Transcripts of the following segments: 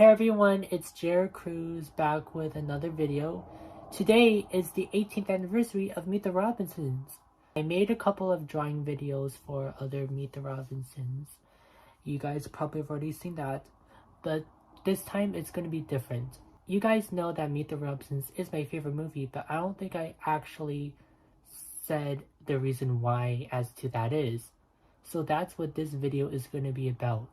Hey everyone, it's Jared Cruz back with another video. Today is the 18th anniversary of Meet the Robinsons. I made a couple of drawing videos for other Meet the Robinsons. You guys probably have already seen that, but this time it's going to be different. You guys know that Meet the Robinsons is my favorite movie, but I don't think I actually said the reason why as to that is. So that's what this video is going to be about.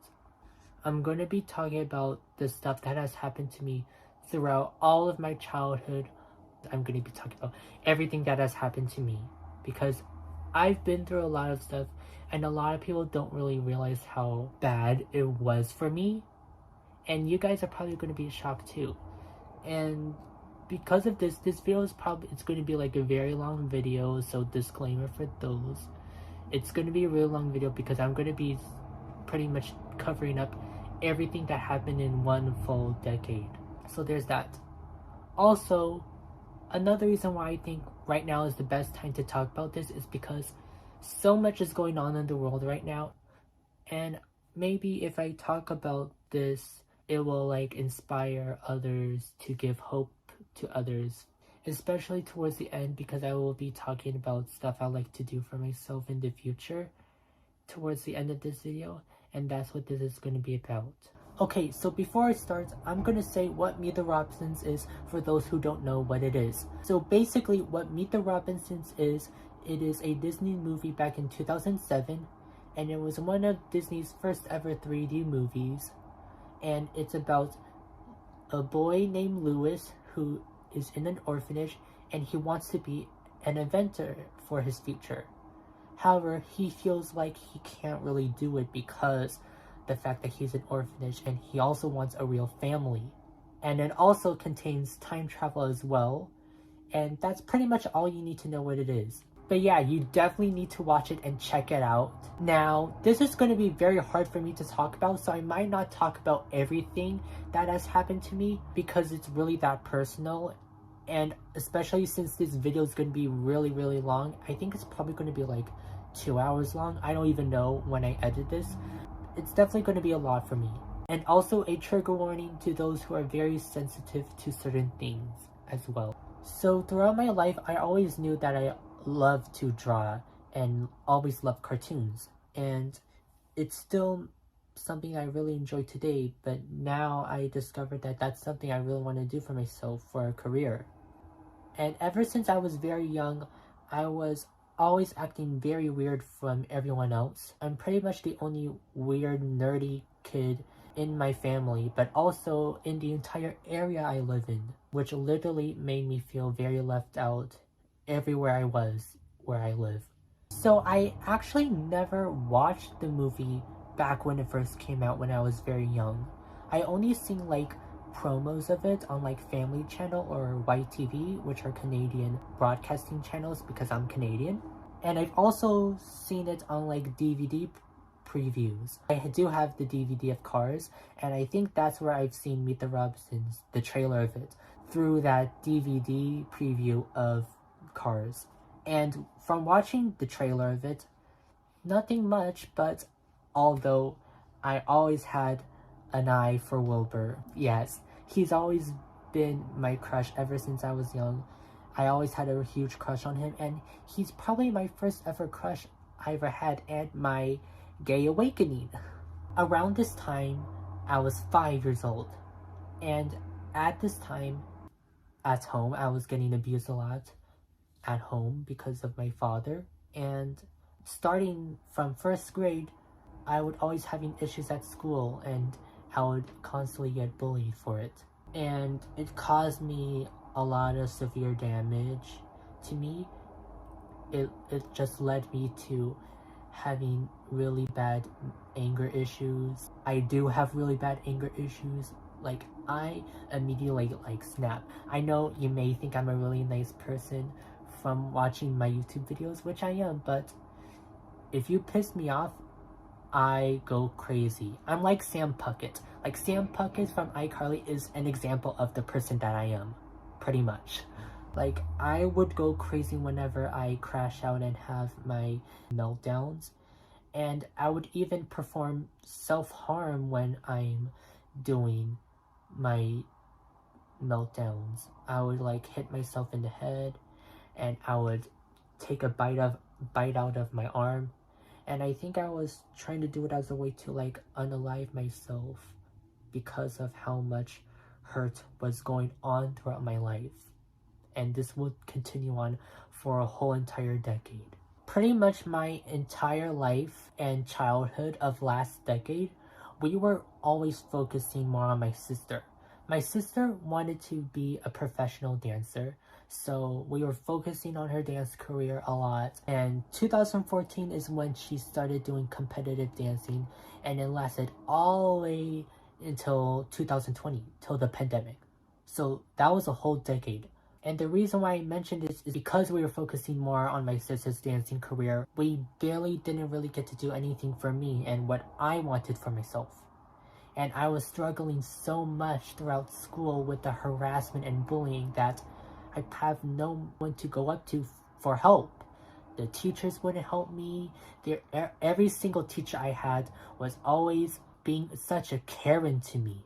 I'm going to be talking about the stuff that has happened to me throughout all of my childhood. I'm going to be talking about everything that has happened to me because I've been through a lot of stuff and a lot of people don't really realize how bad it was for me. And you guys are probably going to be shocked too. And because of this video is it's going to be like a very long video, so disclaimer for those. It's going to be a really long video because I'm going to be pretty much covering up everything that happened in one full decade. So there's that. Also, another reason why I think right now is the best time to talk about this is because so much is going on in the world right now, and maybe if I talk about this, it will like inspire others to give hope to others, especially towards the end, because I will be talking about stuff I like to do for myself in the future towards the end of this video, and that's what this is going to be about. Okay, so before I start, I'm going to say what Meet the Robinsons is for those who don't know what it is. So basically what Meet the Robinsons is, it is a Disney movie back in 2007, and it was one of Disney's first ever 3D movies, and it's about a boy named Louis who is in an orphanage and he wants to be an inventor for his future. However, he feels like he can't really do it because the fact that he's an orphanage, and he also wants a real family. And it also contains time travel as well. And that's pretty much all you need to know what it is. But yeah, you definitely need to watch it and check it out. Now, this is going to be very hard for me to talk about, so I might not talk about everything that has happened to me because it's really that personal. And especially since this video is going to be really, really long, I think it's probably going to be like 2 hours long. I don't even know when I edit this. It's definitely going to be a lot for me. And also a trigger warning to those who are very sensitive to certain things as well. So throughout my life, I always knew that I love to draw and always loved cartoons. And it's still something I really enjoy today, but now I discovered that that's something I really want to do for myself for a career. And ever since I was very young, I was always acting very weird from everyone else. I'm pretty much the only weird, nerdy kid in my family, but also in the entire area I live in, which literally made me feel very left out everywhere I was, where I live. So I actually never watched the movie back when it first came out when I was very young. I only seen like promos of it on like Family Channel or YTV, which are Canadian broadcasting channels because I'm Canadian. And I've also seen it on like DVD previews. I do have the DVD of Cars, and I think that's where I've seen Meet the Robinsons, the trailer of it, through that DVD preview of Cars. And from watching the trailer of it, nothing much, but although I always had an eye for Wilbur. Yes, he's always been my crush ever since I was young. I always had a huge crush on him, and he's probably my first ever crush I ever had and my gay awakening. Around this time, I was 5 years old, and at this time, at home, I was getting abused a lot at home because of my father, and starting from first grade, I would always having issues at school, and I would constantly get bullied for it. And it caused me a lot of severe damage to me. It just led me to having really bad anger issues. I do have really bad anger issues. Like, I immediately like snap. I know you may think I'm a really nice person from watching my YouTube videos, which I am, but if you piss me off, I go crazy. I'm like Sam Puckett. Like, Sam Puckett from iCarly is an example of the person that I am, pretty much. Like, I would go crazy whenever I crash out and have my meltdowns, and I would even perform self-harm when I'm doing my meltdowns. I would like hit myself in the head, and I would take a bite out of my arm, and I think I was trying to do it as a way to like unalive myself because of how much hurt was going on throughout my life. And this would continue on for a whole entire decade. Pretty much my entire life and childhood of last decade, we were always focusing more on my sister. My sister wanted to be a professional dancer, so we were focusing on her dance career a lot. And 2014 is when she started doing competitive dancing, and it lasted all the way until 2020, till the pandemic. So that was a whole decade. And the reason why I mentioned this is because we were focusing more on my sister's dancing career. We barely didn't really get to do anything for me and what I wanted for myself. And I was struggling so much throughout school with the harassment and bullying that I have no one to go up to for help. The teachers wouldn't help me. Every single teacher I had was always being such a Karen to me.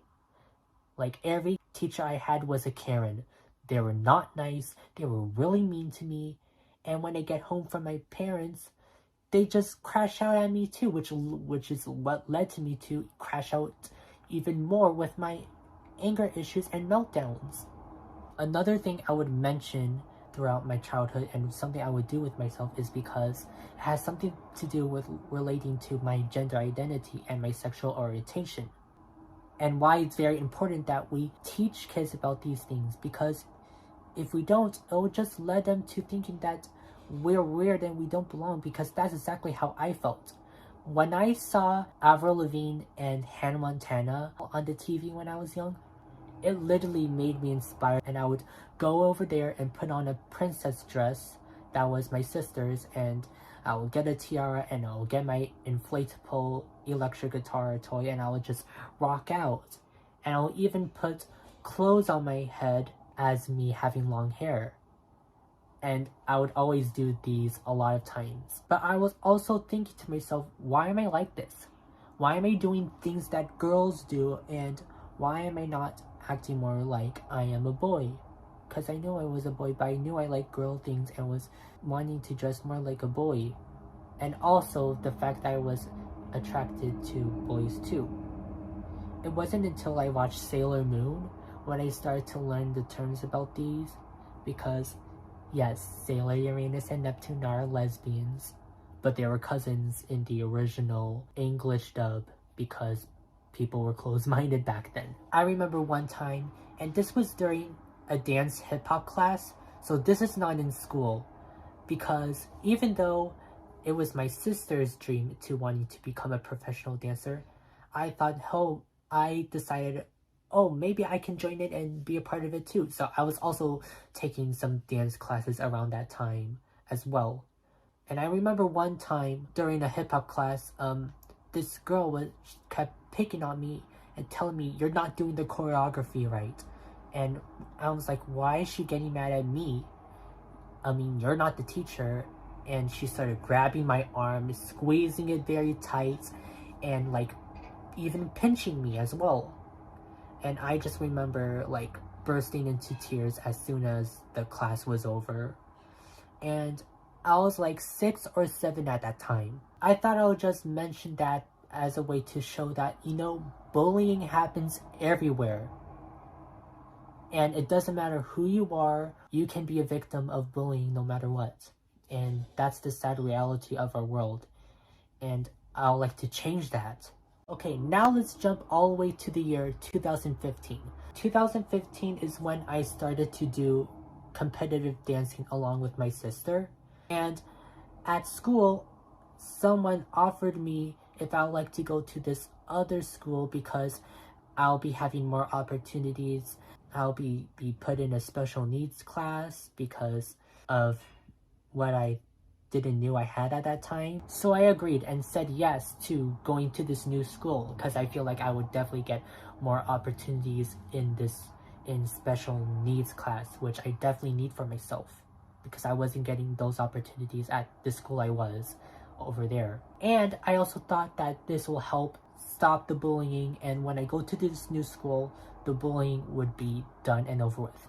Like, every teacher I had was a Karen. They were not nice. They were really mean to me. And when I get home from my parents, they just crash out at me too, which is what led to me to crash out even more with my anger issues and meltdowns. Another thing I would mention throughout my childhood and something I would do with myself is because it has something to do with relating to my gender identity and my sexual orientation. And why it's very important that we teach kids about these things, because if we don't, it will just lead them to thinking that we're weird and we don't belong, because that's exactly how I felt. When I saw Avril Lavigne and Hannah Montana on the TV when I was young, it literally made me inspired, and I would go over there and put on a princess dress that was my sister's, and I would get a tiara, and I would get my inflatable electric guitar toy, and I would just rock out. And I would even put clothes on my head as me having long hair. And I would always do these a lot of times. But I was also thinking to myself, why am I like this? Why am I doing things that girls do, and why am I not acting more like I am a boy? Because I knew I was a boy, but I knew I liked girl things and was wanting to dress more like a boy. And also the fact that I was attracted to boys too. It wasn't until I watched Sailor Moon when I started to learn the terms about these, because yes, Sailor Uranus and Neptune are lesbians, but they were cousins in the original English dub because people were closed-minded back then. I remember one time, and this was during a dance hip-hop class, so this is not in school, because even though it was my sister's dream to wanting to become a professional dancer, I decided, oh, maybe I can join it and be a part of it too. So I was also taking some dance classes around that time as well. And I remember one time during a hip-hop class, this girl kept picking on me and telling me, you're not doing the choreography right. And I was like, why is she getting mad at me? I mean, you're not the teacher. And she started grabbing my arm, squeezing it very tight, and like even pinching me as well. And I just remember like bursting into tears as soon as the class was over. And I was like 6 or 7 at that time. I thought I would just mention that as a way to show that, you know, bullying happens everywhere. And it doesn't matter who you are, you can be a victim of bullying no matter what. And that's the sad reality of our world. And I would like to change that. Okay, now let's jump all the way to the year 2015. 2015 is when I started to do competitive dancing along with my sister. And at school, someone offered me if I would like to go to this other school because I'll be having more opportunities. I'll be put in a special needs class because of what I didn't know I had at that time. So I agreed and said yes to going to this new school because I feel like I would definitely get more opportunities in special needs class, which I definitely need for myself because I wasn't getting those opportunities at the school I was over there. And I also thought that this will help stop the bullying, and when I go to this new school, the bullying would be done and over with.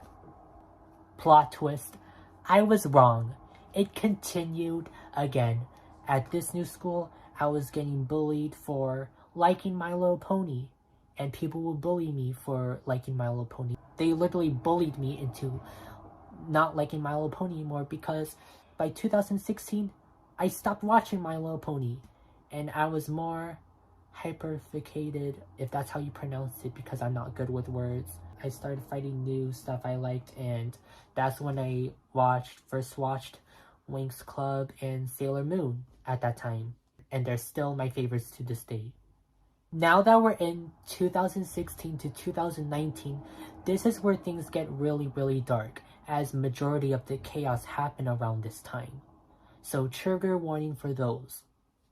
Plot twist, I was wrong. It continued again. At this new school, I was getting bullied for liking My Little Pony, and people would bully me for liking My Little Pony. They literally bullied me into not liking My Little Pony anymore, because by 2016, I stopped watching My Little Pony, and I was more hyperficated, if that's how you pronounce it, because I'm not good with words. I started finding new stuff I liked, and that's when I first watched Winx Club and Sailor Moon at that time, and they're still my favorites to this day. Now that we're in 2016 to 2019, this is where things get really, really dark, as majority of the chaos happen around this time. So trigger warning for those.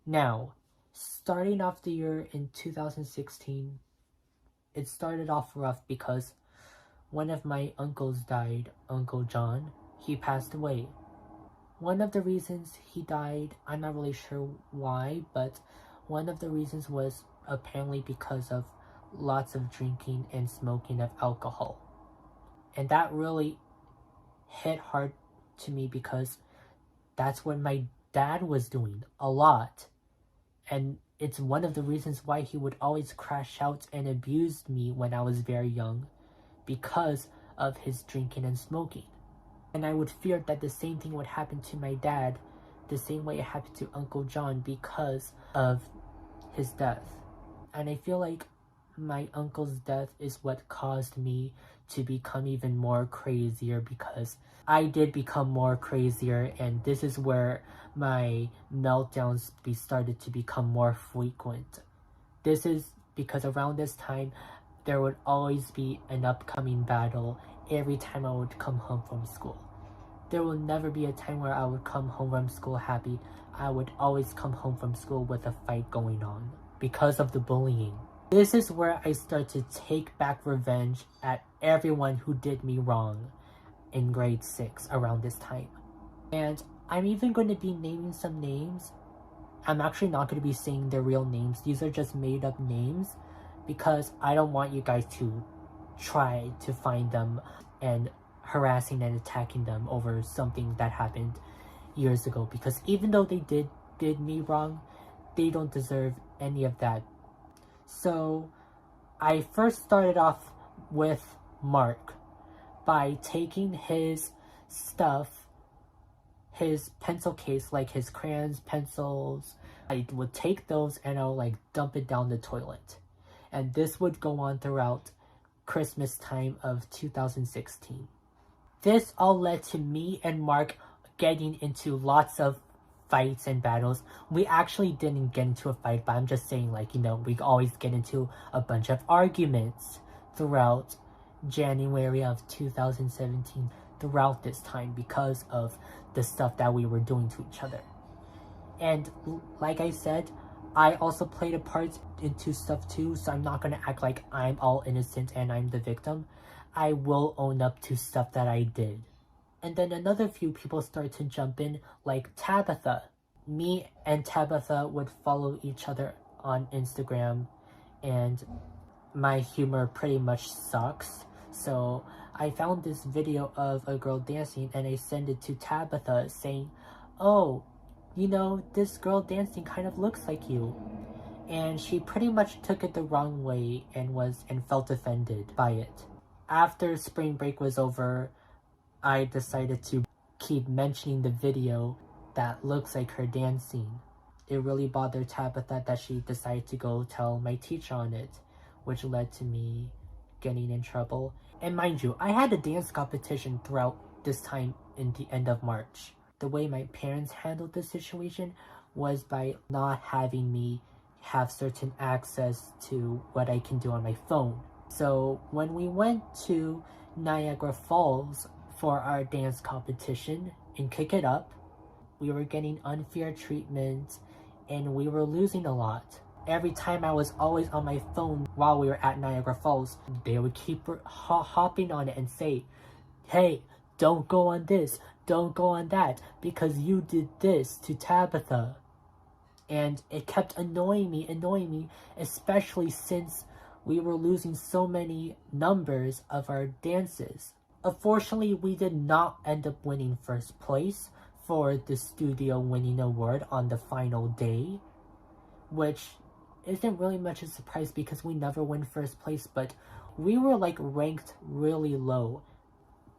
Now, starting off the year in 2016, it started off rough because one of my uncles died, Uncle John. He passed away. One of the reasons he died, I'm not really sure why, but one of the reasons was apparently because of lots of drinking and smoking of alcohol. And that really hit hard to me because that's what my dad was doing a lot. And it's one of the reasons why he would always crash out and abuse me when I was very young, because of his drinking and smoking. And I would fear that the same thing would happen to my dad, the same way it happened to Uncle John, because of his death. And I feel like my uncle's death is what caused me to become even more crazier, because I did become more crazier, and this is where my meltdowns started to become more frequent. This is because around this time, there would always be an upcoming battle every time I would come home from school. There will never be a time where I would come home from school happy. I would always come home from school with a fight going on because of the bullying. This is where I start to take back revenge at everyone who did me wrong in grade 6 around this time. And I'm even going to be naming some names. I'm actually not going to be saying their real names. These are just made up names, because I don't want you guys to try to find them and harassing and attacking them over something that happened years ago, because even though they did me wrong, they don't deserve any of that. So I first started off with Mark by taking his stuff, his pencil case, like his crayons, pencils. I would take those and I'll like dump it down the toilet. And this would go on throughout Christmas time of 2016. This all led to me and Mark getting into lots of fights and battles. We actually didn't get into a fight, but I'm just saying, like, you know, we always get into a bunch of arguments throughout January of 2017, throughout this time, because of the stuff that we were doing to each other. And like I said, I also played a part into stuff too, so I'm not gonna act like I'm all innocent and I'm the victim. I will own up to stuff that I did. And then another few people started to jump in, like Tabatha. Me and Tabatha would follow each other on Instagram, and my humor pretty much sucks. So I found this video of a girl dancing, and I sent it to Tabatha saying, "Oh, you know, this girl dancing kind of looks like you." And she pretty much took it the wrong way and felt offended by it. After spring break was over, I decided to keep mentioning the video that looks like her dancing. It really bothered Tabatha that she decided to go tell my teacher on it, which led to me getting in trouble. And mind you, I had a dance competition throughout this time in the end of March. The way my parents handled the situation was by not having me have certain access to what I can do on my phone. So when we went to Niagara Falls for our dance competition and Kick It Up, we were getting unfair treatment and we were losing a lot. Every time I was always on my phone while we were at Niagara Falls, they would keep hopping on it and say, "Hey, don't go on this, don't go on that, because you did this to Tabatha." And it kept annoying me, especially since we were losing so many numbers of our dances. Unfortunately, we did not end up winning first place for the studio winning award on the final day, which isn't really much a surprise because we never win first place, but we were like ranked really low.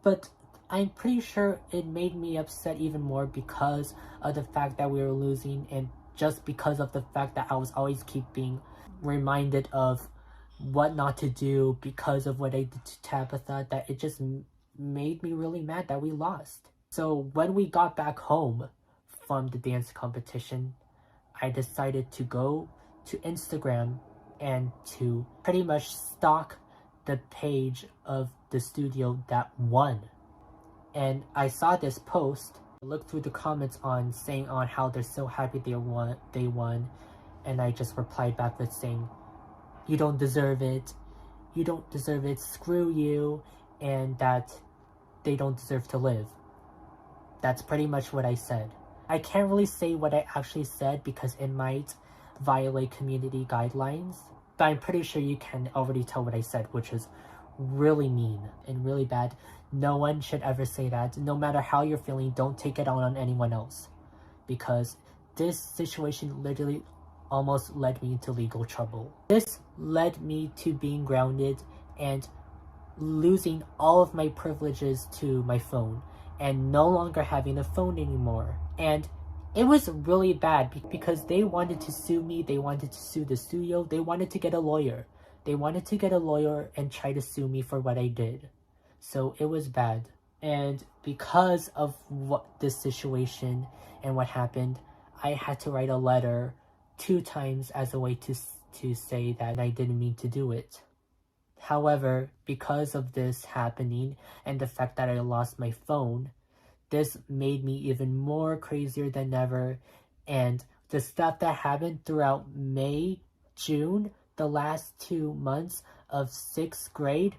But I'm pretty sure it made me upset even more because of the fact that we were losing, and just because of the fact that I was always keep being reminded of what not to do because of what I did to Tabatha, that it just made me really mad that we lost. So when we got back home from the dance competition, I decided to go to Instagram and to pretty much stalk the page of the studio that won. And I saw this post, looked through the comments on saying on how they're so happy they won, and I just replied back with saying, "You don't deserve it. You don't deserve it. Screw you," and that they don't deserve to live. That's pretty much what I said. I can't really say what I actually said because it might violate community guidelines, but I'm pretty sure you can already tell what I said, which is really mean and really bad. No one should ever say that. No matter how you're feeling, don't take it out on anyone else, because this situation literally almost led me into legal trouble. This led me to being grounded and losing all of my privileges to my phone and no longer having a phone anymore. And it was really bad because they wanted to sue me, they wanted to sue the studio, they wanted to get a lawyer. They wanted to get a lawyer and try to sue me for what I did. So it was bad. And because of this situation and what happened, I had to write a letter 2 times as a way to say that I didn't mean to do it. However, because of this happening and the fact that I lost my phone, this made me even more crazier than ever. And the stuff that happened throughout May, June, the last 2 months of 6th grade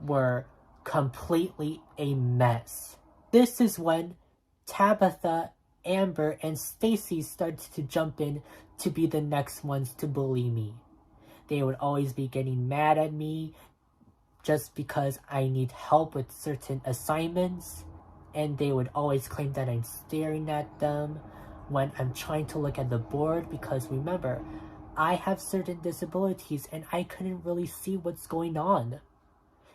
were completely a mess. This is when Tabatha, Amber, and Stacy started to jump in to be the next ones to bully me. They would always be getting mad at me just because I need help with certain assignments, and they would always claim that I'm staring at them when I'm trying to look at the board, because remember, I have certain disabilities and I couldn't really see what's going on.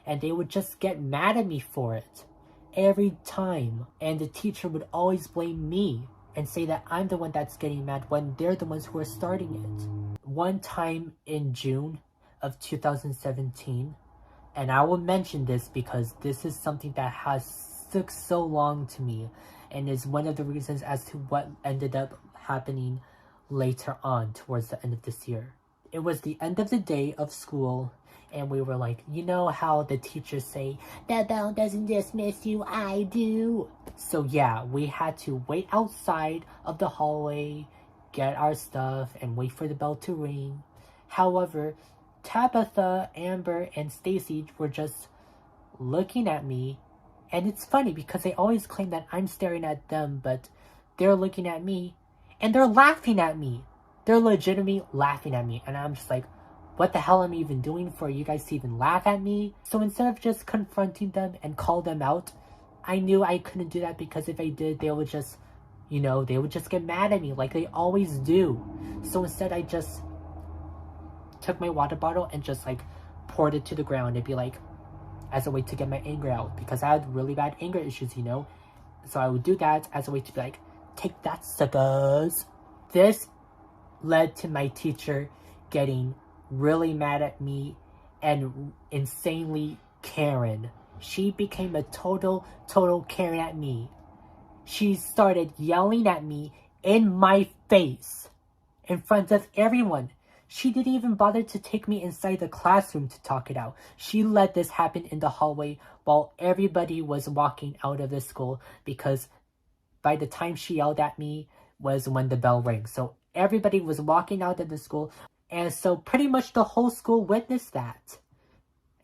And they would just get mad at me for it every time. And the teacher would always blame me and say that I'm the one that's getting mad when they're the ones who are starting it. One time in June of 2017, and I will mention this because this is something that has stuck so long to me and is one of the reasons as to what ended up happening later on towards the end of this year. It was the end of the day of school, and we were like, you know how the teachers say, "The bell doesn't dismiss you, I do." So yeah, we had to wait outside of the hallway, get our stuff, and wait for the bell to ring. However, Tabatha, Amber, and Stacy were just looking at me. And it's funny because they always claim that I'm staring at them, but they're looking at me and they're laughing at me. They're legitimately laughing at me. And I'm just like, what the hell am I even doing for you guys to even laugh at me? So instead of just confronting them and call them out, I knew I couldn't do that because if I did, they would just, they would just get mad at me like they always do. So instead I just took my water bottle and just like poured it to the ground and be like, as a way to get my anger out, because I had really bad anger issues, So I would do that as a way to be like, take that, suckers. This led to my teacher getting really mad at me and insanely Karen. She became a total Karen at me. She started yelling at me in my face in front of everyone. She didn't even bother to take me inside the classroom to talk it out. She let this happen in the hallway while everybody was walking out of the school, because by the time she yelled at me was when the bell rang. So everybody was walking out of the school, and so pretty much the whole school witnessed that.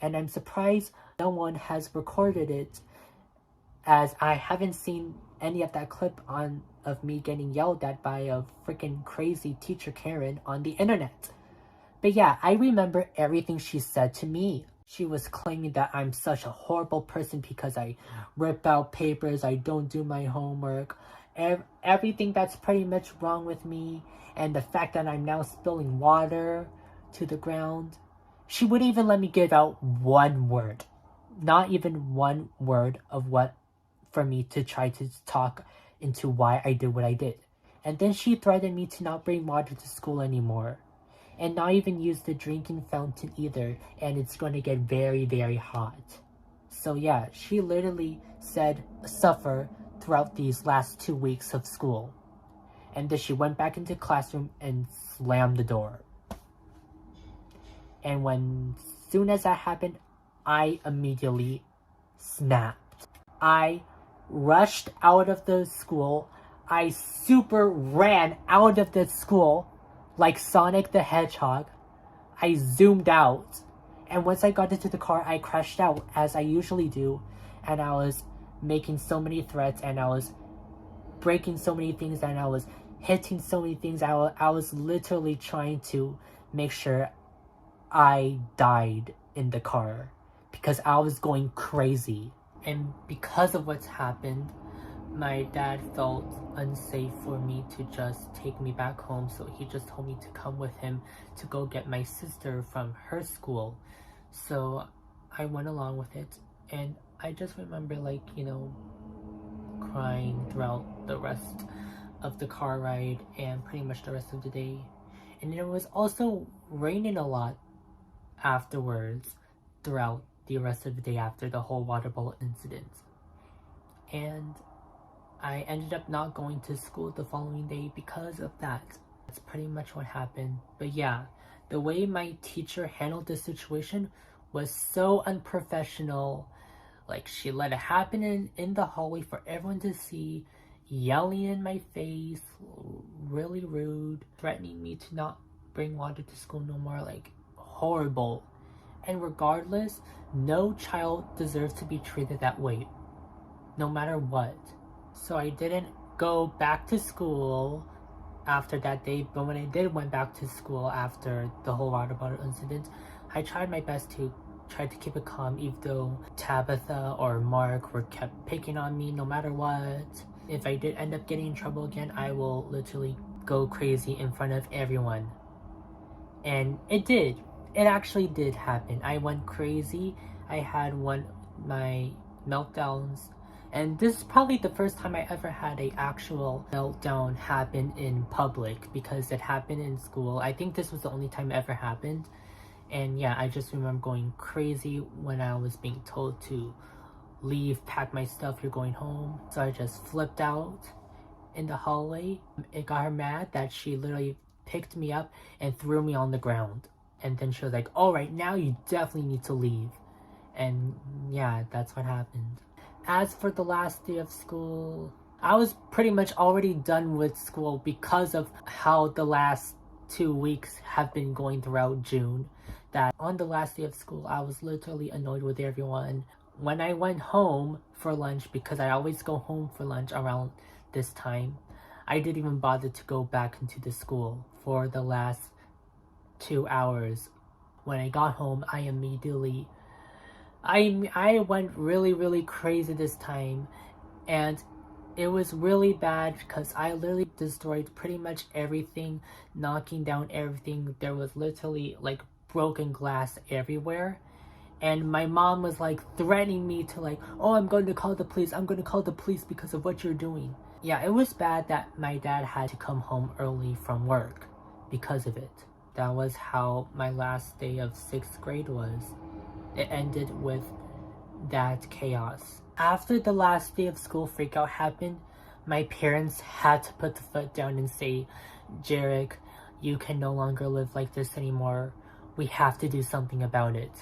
And I'm surprised no one has recorded it, as I haven't seen any of that clip of me getting yelled at by a freaking crazy teacher Karen on the internet. But yeah, I remember everything she said to me. She was claiming that I'm such a horrible person because I rip out papers, I don't do my homework, everything that's pretty much wrong with me, and the fact that I'm now spilling water to the ground. She wouldn't even let me give out one word. Not even one word of what for me to try to talk into why I did what I did. And then she threatened me to not bring water to school anymore. And not even use the drinking fountain either, and it's going to get very, very hot. So yeah, she literally said suffer throughout these last 2 weeks of school. And then she went back into the classroom and slammed the door. And when soon as that happened, I immediately snapped. I rushed out of the school. I super ran out of the school like Sonic the Hedgehog. I zoomed out. And once I got into the car, I crashed out, as I usually do. And I was making so many threats, and I was breaking so many things, and I was hitting so many things. I was literally trying to make sure I died in the car because I was going crazy. And because of what's happened, my dad felt unsafe for me to just take me back home, so he just told me to come with him to go get my sister from her school. So I went along with it, and I just remember, like, you know, crying throughout the rest of the car ride and pretty much the rest of the day. And it was also raining a lot afterwards throughout the rest of the day after the whole water bottle incident. And I ended up not going to school the following day because of that. That's pretty much what happened. But yeah, the way my teacher handled the situation was so unprofessional. Like, she let it happen in the hallway for everyone to see, yelling in my face, really rude, threatening me to not bring water to school no more, like, horrible. And regardless, no child deserves to be treated that way, no matter what. So I didn't go back to school after that day, but when I did went back to school after the whole water bottle incident, I tried my best to try to keep it calm, even though Tabatha or Mark were kept picking on me no matter what. If I did end up getting in trouble again, I will literally go crazy in front of everyone. And it did. It actually did happen. I went crazy. I had my meltdowns. And this is probably the first time I ever had an actual meltdown happen in public, because it happened in school. I think this was the only time it ever happened. And yeah, I just remember going crazy when I was being told to leave, pack my stuff, you're going home. So I just flipped out in the hallway. It got her mad that she literally picked me up and threw me on the ground. And then she was like, all right, now you definitely need to leave. And yeah, that's what happened. As for the last day of school, I was pretty much already done with school because of how the last 2 weeks have been going throughout June. That on the last day of school, I was literally annoyed with everyone. When I went home for lunch, because I always go home for lunch around this time, I didn't even bother to go back into the school for the last 2 hours. When I got home, I immediately I went really crazy this time, and it was really bad because I literally destroyed pretty much everything, knocking down everything. There was literally like broken glass everywhere, and my mom was like threatening me to like, oh, I'm going to call the police because of what you're doing. Yeah, it was bad that my dad had to come home early from work because of it. That was how my last day of 6th grade was. It ended with that chaos. After the last day of school freakout happened, my parents had to put the foot down and say, Jarek, you can no longer live like this anymore. We have to do something about it.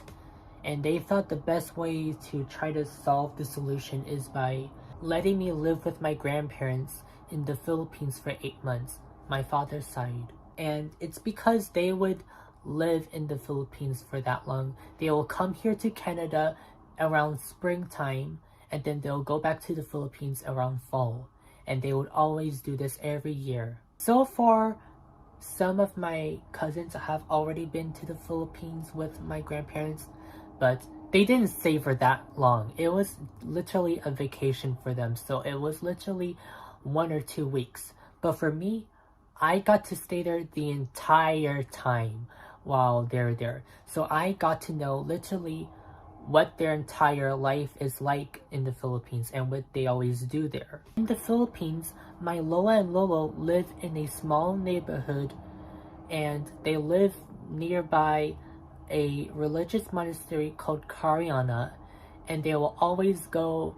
And they thought the best way to try to solve the solution is by letting me live with my grandparents in the Philippines for 8 months, my father's side. And it's because they would live in the Philippines for that long. They will come here to Canada around springtime, and then they'll go back to the Philippines around fall. And they would always do this every year. So far, some of my cousins have already been to the Philippines with my grandparents, but they didn't stay for that long. It was literally a vacation for them, so it was literally 1 or 2 weeks. But for me, I got to stay there the entire time while they're there. So I got to know literally what their entire life is like in the Philippines and what they always do there. In the Philippines, my Lola and Lola live in a small neighborhood, and they live nearby a religious monastery called Cariana, and they will always go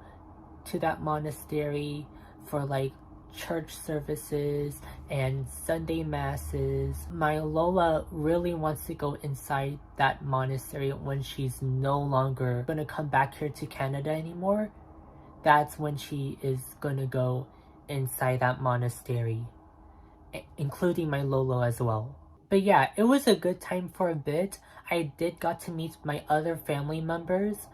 to that monastery for like church services and Sunday masses. My Lola really wants to go inside that monastery when she's no longer gonna come back here to Canada anymore. That's when she is gonna go inside that monastery, including my Lola as well. But yeah, it was a good time for a bit. I did got to meet my other family members,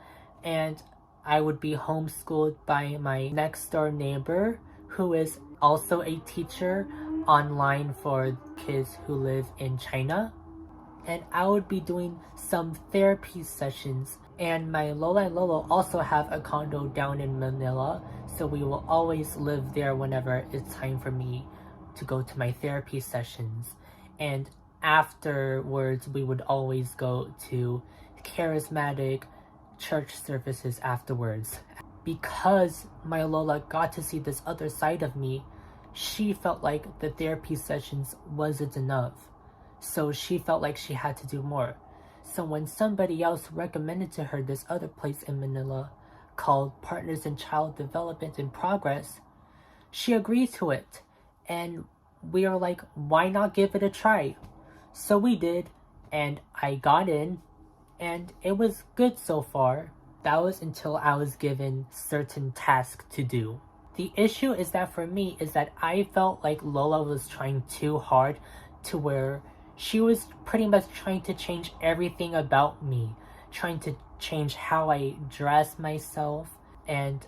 and I would be homeschooled by my next door neighbor, who is also a teacher online for kids who live in China. And I would be doing some therapy sessions. And my Lola and Lola also have a condo down in Manila, so we will always live there whenever it's time for me to go to my therapy sessions. And afterwards, we would always go to charismatic church services afterwards. Because my Lola got to see this other side of me, she felt like the therapy sessions wasn't enough. So she felt like she had to do more. So when somebody else recommended to her this other place in Manila called Partners in Child Development in Progress, she agreed to it. And we are like, why not give it a try? So we did, and I got in, and it was good so far. That was until I was given certain tasks to do. The issue is that for me is that I felt like Lola was trying too hard, to where she was pretty much trying to change everything about me, trying to change how I dress myself and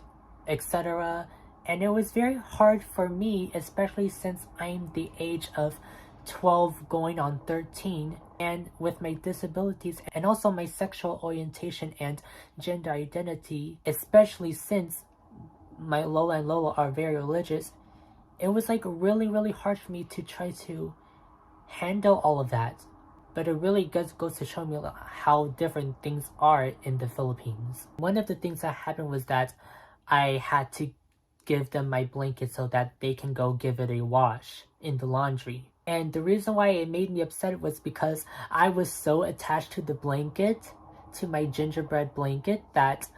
etc. And it was very hard for me, especially since I'm the age of 12 going on 13, and with my disabilities and also my sexual orientation and gender identity, especially since my Lola and Lola are very religious, it was like really hard for me to try to handle all of that. But it really goes to show me how different things are in the Philippines. One of the things that happened was that I had to give them my blanket so that they can go give it a wash in the laundry. And the reason why it made me upset was because I was so attached to the blanket, to my gingerbread blanket, that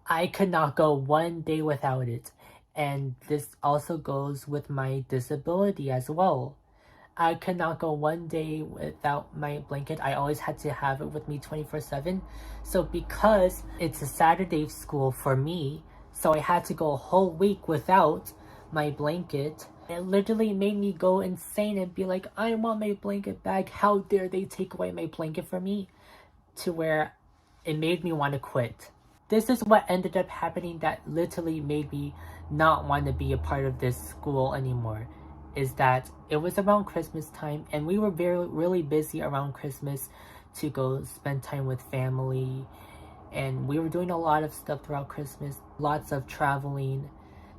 I could not go one day without it. And this also goes with my disability as well. I could not go one day without my blanket. I always had to have it with me 24/7. So because it's a Saturday school for me, so I had to go a whole week without my blanket. It literally made me go insane and be like, I want my blanket back. How dare they take away my blanket from me? To where it made me want to quit. This is what ended up happening that literally made me not want to be a part of this school anymore. Is that it was around Christmas time, and we were really busy around Christmas to go spend time with family, and we were doing a lot of stuff throughout Christmas, lots of traveling,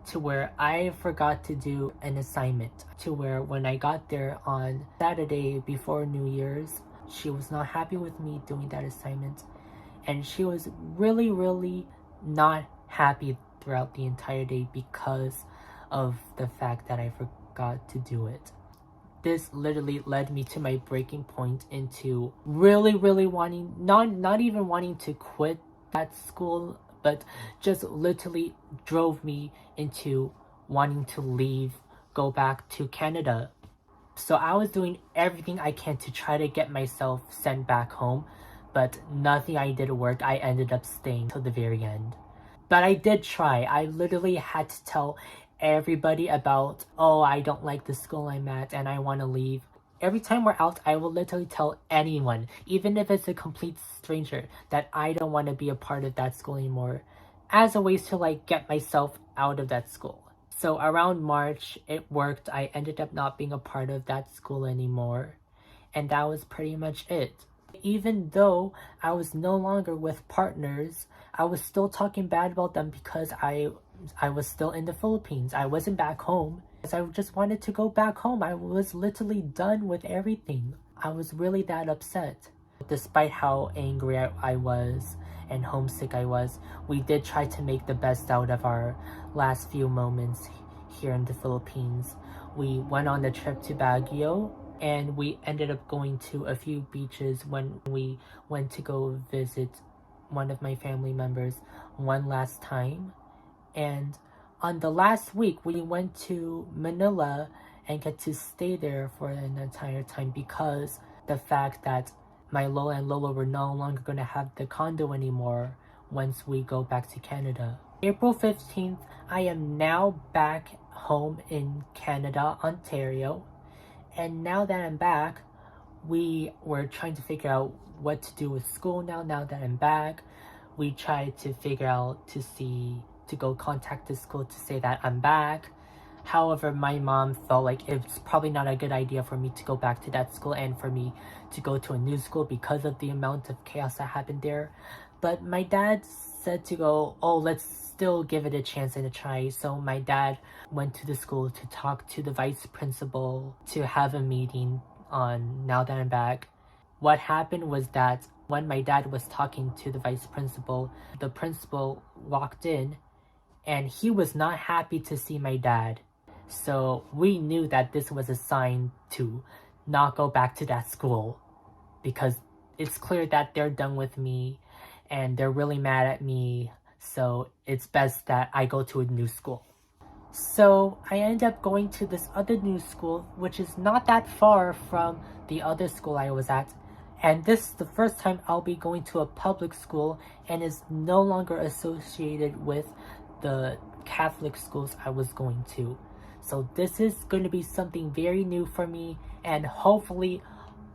to where I forgot to do an assignment, to where when I got there on Saturday before New Year's, she was not happy with me doing that assignment, and she was really not happy throughout the entire day because of the fact that I forgot to do it. This literally led me to my breaking point into really wanting, not even wanting to quit that school, but just literally drove me into wanting to leave, go back to Canada. So I was doing everything I can to try to get myself sent back home, but nothing I did worked. I ended up staying till the very end. But I did try. I literally had to tell everybody about, oh, I don't like the school I'm at and I want to leave. Every time we're out, I will literally tell anyone, even if it's a complete stranger, that I don't want to be a part of that school anymore. as a way to like get myself out of that school. So around March, it worked. I ended up not being a part of that school anymore. And that was pretty much it. Even though I was no longer with partners, I was still talking bad about them because I was still in the Philippines. I wasn't back home. I just wanted to go back home. I was literally done with everything. I was really that upset. Despite how angry I was and homesick I was, we did try to make the best out of our last few moments here in the Philippines. We went on the trip to Baguio, and we ended up going to a few beaches when we went to go visit one of my family members one last time. And on the last week, we went to Manila and get to stay there for an entire time because the fact that my Lola and Lola were no longer going to have the condo anymore once we go back to Canada. April 15th, I am now back home in Canada, Ontario. And now that I'm back, we were trying to figure out what to do with school now that I'm back. We tried to figure out to go contact the school to say that I'm back. However, my mom felt like it's probably not a good idea for me to go back to that school and for me to go to a new school because of the amount of chaos that happened there. But my dad said to go, oh, let's still give it a chance and a try. So my dad went to the school to talk to the vice principal to have a meeting on now that I'm back. What happened was that when my dad was talking to the vice principal, the principal walked in and he was not happy to see my dad. So we knew that this was a sign to not go back to that school because it's clear that they're done with me and they're really mad at me. So it's best that I go to a new school. So I ended up going to this other new school, which is not that far from the other school I was at. And this is the first time I'll be going to a public school and is no longer associated with the Catholic schools I was going to. So this is going to be something very new for me, and hopefully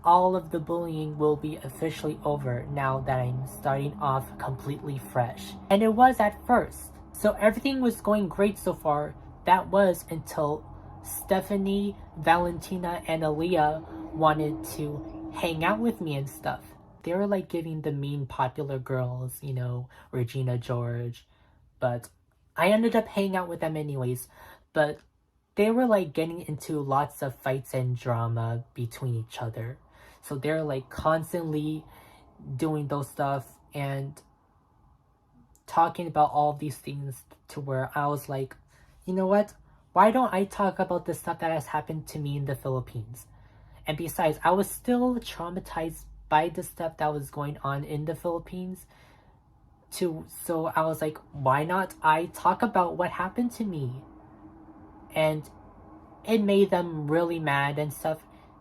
all of the bullying will be officially over now that I'm starting off completely fresh. And it was at first. So everything was going great so far. That was until Stephanie, Valentina, and Aliea wanted to hang out with me and stuff. They were like giving the mean popular girls, you know, Regina George. But I ended up hanging out with them anyways. But they were like getting into lots of fights and drama between each other. So they're like constantly doing those stuff and talking about all these things to where I was like, you know what? Why don't I talk about the stuff that has happened to me in the Philippines? And besides, I was still traumatized by the stuff that was going on in the Philippines. So I was like, why not I talk about what happened to me? And it made them really mad and stuff.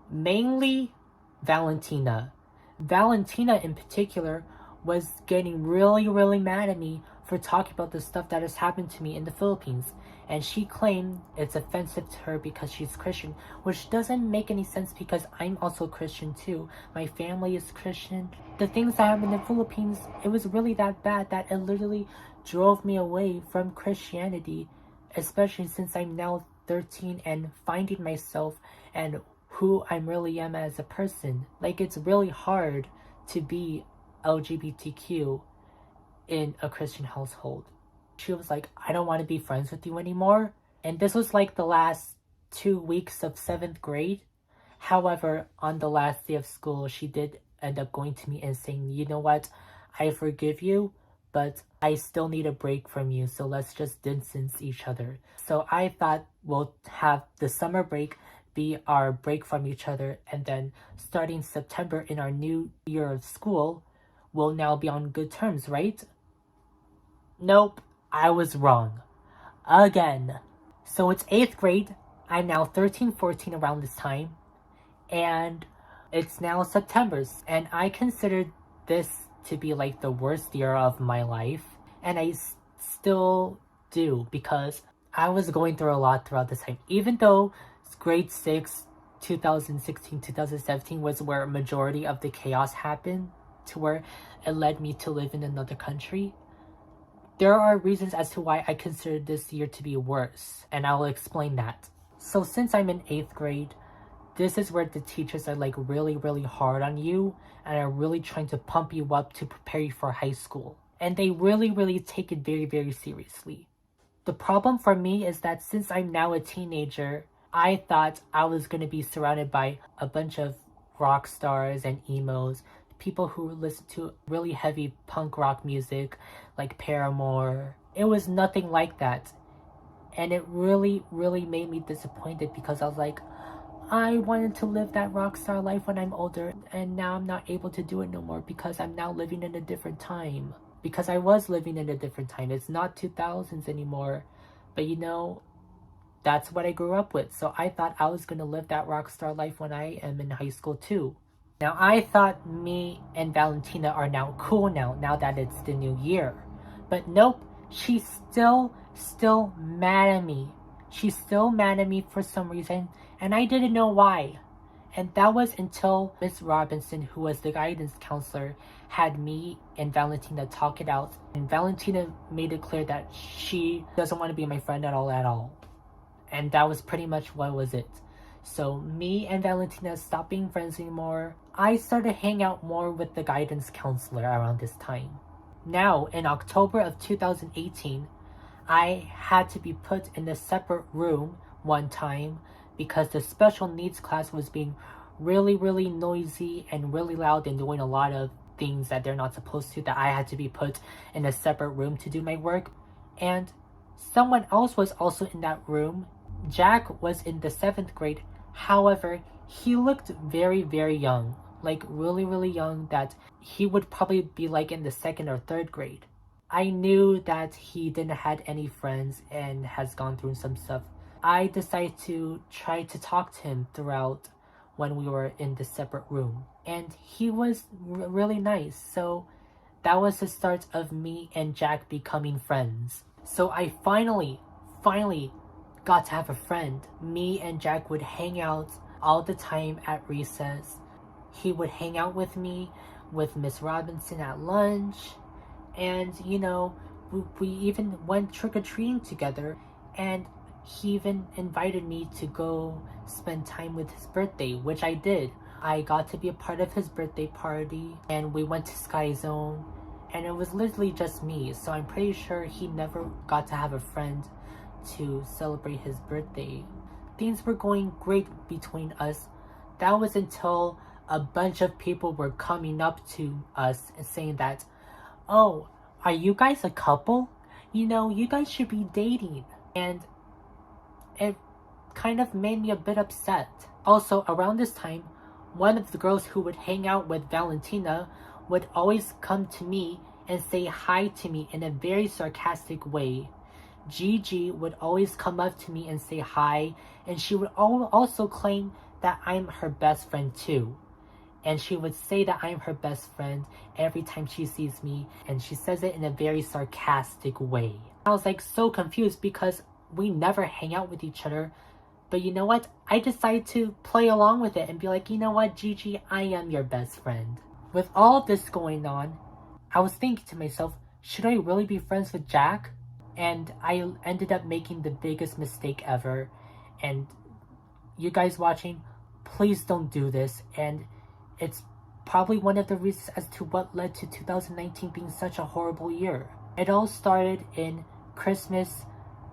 Mainly Valentina. Valentina in particular was getting really, really mad at me for talking about the stuff that has happened to me in the Philippines. And she claimed it's offensive to her because she's Christian, which doesn't make any sense because I'm also Christian too. My family is Christian. The things that happened in the Philippines, it was really that bad that it literally drove me away from Christianity, especially since I'm now 13 and finding myself and who I really am as a person. Like, it's really hard to be LGBTQ in a Christian household. She was like, I don't want to be friends with you anymore. And this was like the last 2 weeks of 7th grade. However, on the last day of school, she did end up going to me and saying, you know what, I forgive you, but I still need a break from you, so let's just distance each other. So I thought we'll have the summer break be our break from each other, and then starting September in our new year of school, we'll now be on good terms, right? Nope, I was wrong. Again. So it's 8th grade. I'm now 13, 14 around this time. And it's now September. And I considered this to be like the worst year of my life. And I still do, because I was going through a lot throughout this time. Even though grade 6, 2016, 2017 was where a majority of the chaos happened, to where it led me to live in another country. There are reasons as to why I consider this year to be worse, and I will explain that. So since I'm in 8th grade, this is where the teachers are like really, really hard on you and are really trying to pump you up to prepare you for high school. And they really, really take it very, very seriously. The problem for me is that since I'm now a teenager, I thought I was going to be surrounded by a bunch of rock stars and emos, people who listen to really heavy punk rock music like Paramore. It was nothing like that. And it really, really made me disappointed because I was like, I wanted to live that rock star life when I'm older, and now I'm not able to do it no more because I'm now living in a different time. Because I was living in a different time. It's not 2000s anymore. But you know, that's what I grew up with. So I thought I was going to live that rock star life when I am in high school too. Now I thought me and Valentina are now cool now that it's the new year. But nope, she's still mad at me. She's still mad at me for some reason, and I didn't know why. And that was until Miss Robinson, who was the guidance counselor, had me and Valentina talk it out. And Valentina made it clear that she doesn't want to be my friend at all. And that was pretty much what was it. So me and Valentina stopped being friends anymore. I started hanging out more with the guidance counselor around this time. Now, in October of 2018, I had to be put in a separate room one time because the special needs class was being really, really noisy and really loud and doing a lot of things that they're not supposed to, that I had to be put in a separate room to do my work. And someone else was also in that room. Jack was in the 7th grade. However, he looked very, very young. Like really, really young, that he would probably be like in the 2nd or 3rd grade. I knew that he didn't have any friends and has gone through some stuff. I decided to try to talk to him throughout when we were in the separate room. And he was really nice. So that was the start of me and Jack becoming friends. So I finally got to have a friend. Me and Jack would hang out all the time at recess. He would hang out with me, with Miss Robinson at lunch. And, you know, we even went trick-or-treating together. And he even invited me to go spend time with his birthday, which I did. I got to be a part of his birthday party, and we went to Sky Zone, and it was literally just me. So I'm pretty sure he never got to have a friend to celebrate his birthday. Things were going great between us. That was until a bunch of people were coming up to us and saying that, oh, are you guys a couple? You know, you guys should be dating. And it kind of made me a bit upset. Also, around this time, one of the girls who would hang out with Valentina would always come to me and say hi to me in a very sarcastic way. Gigi would always come up to me and say hi, and she would also claim that I'm her best friend too. And she would say that I'm her best friend every time she sees me, and she says it in a very sarcastic way. I was like so confused because we never hang out with each other. But you know what? I decided to play along with it and be like, you know what, Gigi, I am your best friend. With all of this going on, I was thinking to myself, should I really be friends with Jack? And I ended up making the biggest mistake ever. And you guys watching, please don't do this. And it's probably one of the reasons as to what led to 2019 being such a horrible year. It all started in Christmas,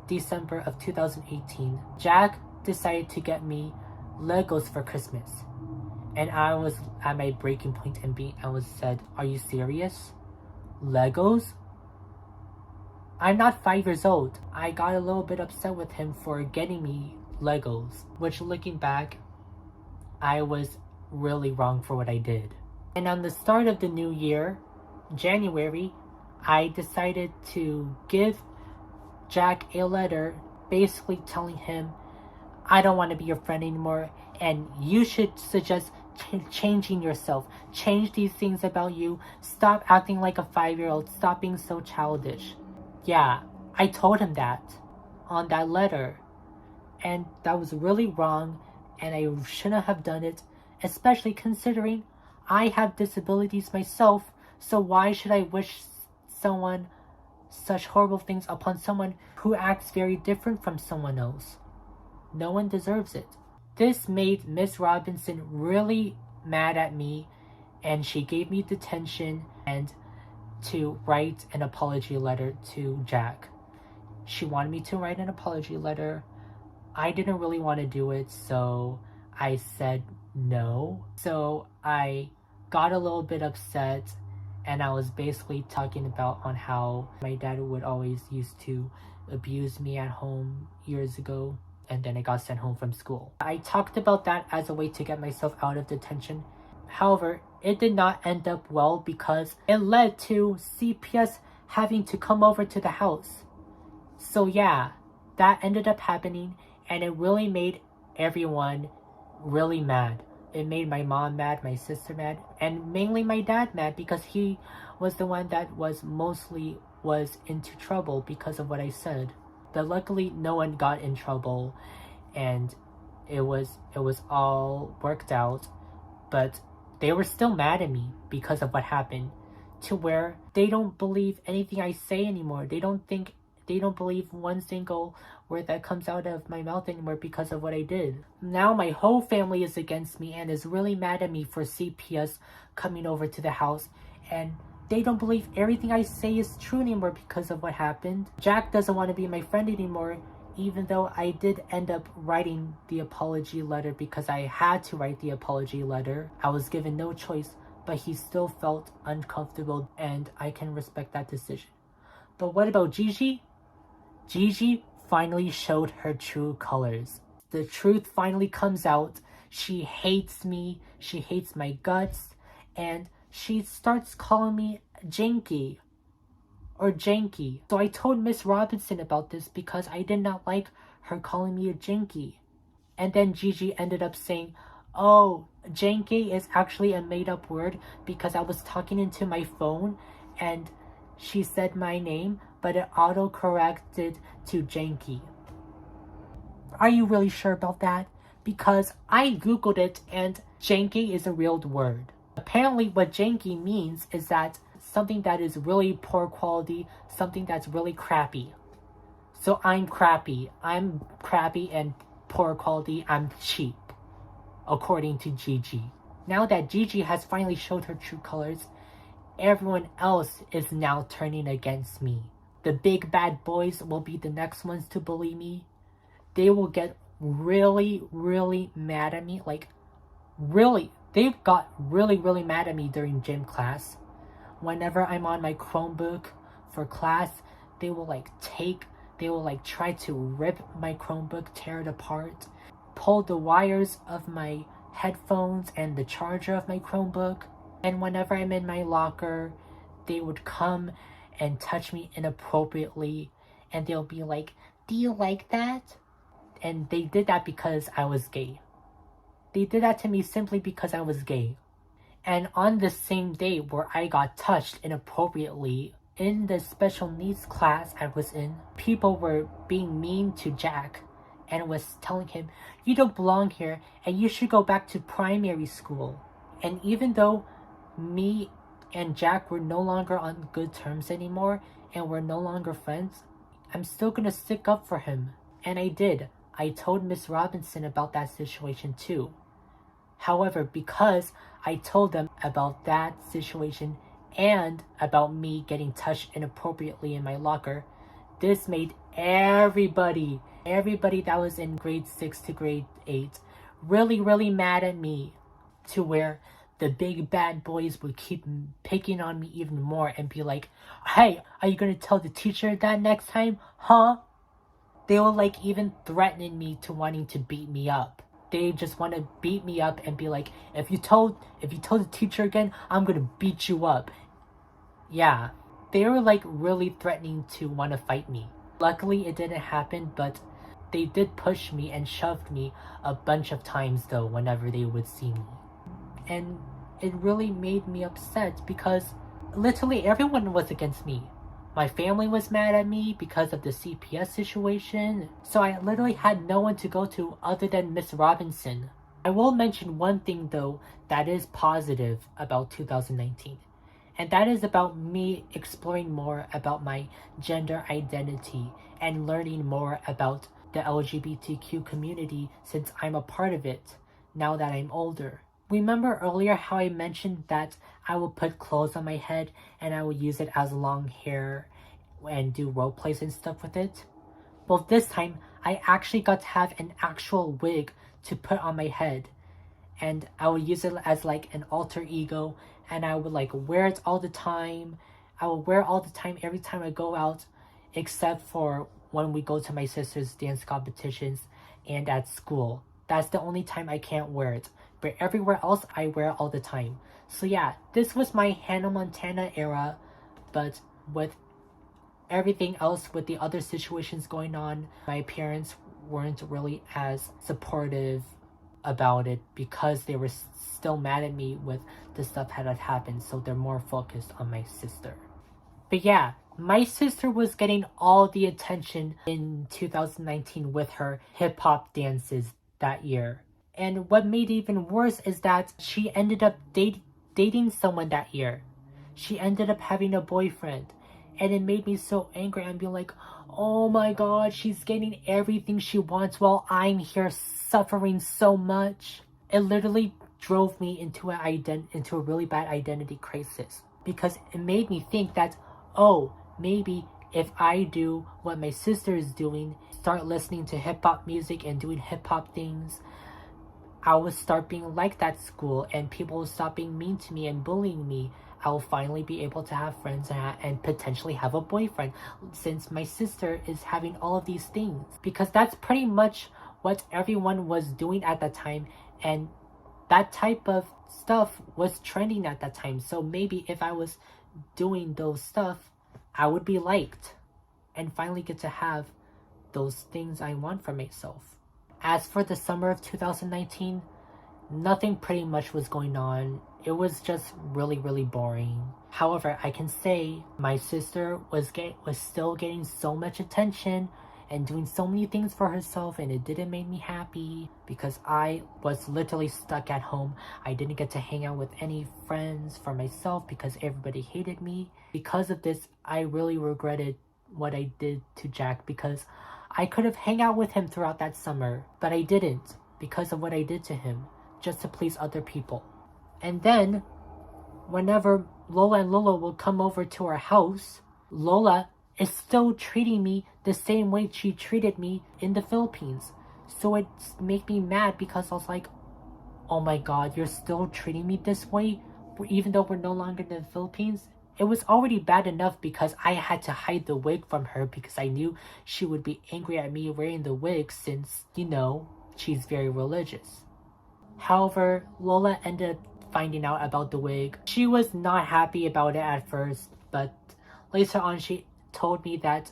December of 2018. Jack decided to get me Legos for Christmas. And I was at my breaking point and I was said, are you serious? Legos? I'm not 5 years old. I got a little bit upset with him for getting me Legos, which looking back, I was really wrong for what I did. And on the start of the new year, January, I decided to give Jack a letter basically telling him, I don't want to be your friend anymore, and you should suggest changing yourself. Change these things about you. Stop acting like a 5-year-old. Stop being so childish. Yeah, I told him that on that letter. And that was really wrong, and I shouldn't have done it, especially considering I have disabilities myself, so why should I wish someone such horrible things upon someone who acts very different from someone else. No one deserves it. This made Miss Robinson really mad at me, and she gave me detention and to write an apology letter to Jack. She wanted me to write an apology letter. I didn't really want to do it, so I said no. So I got a little bit upset, and I was basically talking about on how my dad would always used to abuse me at home years ago, and then I got sent home from school. I talked about that as a way to get myself out of detention. However, it did not end up well because it led to CPS having to come over to the house. So yeah, that ended up happening, and it really made everyone really mad. It made my mom mad, my sister mad, and mainly my dad mad because he was the one that was into trouble because of what I said. But luckily no one got in trouble, and it was all worked out. But they were still mad at me because of what happened, to where they don't believe anything I say anymore. They don't believe one single word that comes out of my mouth anymore because of what I did. Now my whole family is against me and is really mad at me for CPS coming over to the house, and they don't believe everything I say is true anymore because of what happened. Jack doesn't want to be my friend anymore, even though I did end up writing the apology letter because I had to write the apology letter. I was given no choice, but he still felt uncomfortable, and I can respect that decision. But what about Gigi? Gigi finally showed her true colors. The truth finally comes out. She hates me, she hates my guts, and she starts calling me janky or janky. So I told Miss Robinson about this because I did not like her calling me a janky. And then Gigi ended up saying, oh, janky is actually a made-up word because I was talking into my phone and she said my name, but it auto-corrected to janky. Are you really sure about that? Because I googled it and janky is a real word. Apparently what janky means is that something that is really poor quality, something that's really crappy. So I'm crappy and poor quality, I'm cheap, according to Gigi. Now that Gigi has finally showed her true colors, everyone else is now turning against me. The big bad boys will be the next ones to bully me. They will get really, really mad at me. Like, really, they got really, really mad at me during gym class. Whenever I'm on my Chromebook for class, they will try to rip my Chromebook, tear it apart, pull the wires of my headphones and the charger of my Chromebook. And whenever I'm in my locker, they would come and touch me inappropriately, and they'll be like, do you like that? And they did that because I was gay. They did that to me simply because I was gay. And on the same day where I got touched inappropriately, in the special needs class I was in, people were being mean to Jack and was telling him, you don't belong here and you should go back to primary school. And even though me and Jack were no longer on good terms anymore and we're no longer friends, I'm still gonna stick up for him. And I did. I told Miss Robinson about that situation too. However, because I told them about that situation and about me getting touched inappropriately in my locker, this made everybody that was in grade 6 to grade 8 really, really mad at me, to where the big bad boys would keep picking on me even more and be like, hey, are you gonna tell the teacher that next time, huh? They were like even threatening me to wanting to beat me up. They just want to beat me up and be like, if you told the teacher again, I'm gonna beat you up. Yeah, they were like really threatening to want to fight me. Luckily it didn't happen, but they did push me and shoved me a bunch of times though whenever they would see me. And it really made me upset because literally everyone was against me. My family was mad at me because of the CPS situation, so I literally had no one to go to other than Miss Robinson. I will mention one thing though that is positive about 2019, And that is about me exploring more about my gender identity and learning more about the LGBTQ community since I'm a part of it now that I'm older. Remember earlier how I mentioned that I would put clothes on my head and I would use it as long hair and do role plays and stuff with it? Well, this time I actually got to have an actual wig to put on my head, and I would use it as like an alter ego, and I would like wear it all the time. I would wear it all the time every time I go out, except for when we go to my sister's dance competitions and at school. That's the only time I can't wear it. But everywhere else, I wear it all the time. So yeah, this was my Hannah Montana era, but with everything else, with the other situations going on, my parents weren't really as supportive about it because they were still mad at me with the stuff that had happened, so they're more focused on my sister. But yeah, my sister was getting all the attention in 2019 with her hip-hop dances that year. And what made it even worse is that she ended up dating someone that year. She ended up having a boyfriend. And it made me so angry. I'm being like, oh my god, she's getting everything she wants while I'm here suffering so much. It literally drove me into a really bad identity crisis. Because it made me think that, oh, maybe if I do what my sister is doing, start listening to hip-hop music and doing hip-hop things, I will start being like that school and people will stop being mean to me and bullying me. I will finally be able to have friends and potentially have a boyfriend since my sister is having all of these things. Because that's pretty much what everyone was doing at that time, and that type of stuff was trending at that time. So maybe if I was doing those stuff, I would be liked and finally get to have those things I want for myself. As for the summer of 2019, nothing pretty much was going on. It was just really, really boring. However, I can say my sister was still getting so much attention and doing so many things for herself, and it didn't make me happy because I was literally stuck at home. I didn't get to hang out with any friends for myself because everybody hated me. Because of this, I really regretted what I did to Jack because I could have hung out with him throughout that summer, but I didn't because of what I did to him, just to please other people. And then, whenever Lola and Lola will come over to our house, Lola is still treating me the same way she treated me in the Philippines. So it made me mad because I was like, oh my god, you're still treating me this way even though we're no longer in the Philippines? It was already bad enough because I had to hide the wig from her because I knew she would be angry at me wearing the wig since, she's very religious. However, Lola ended up finding out about the wig. She was not happy about it at first, but later on she told me that,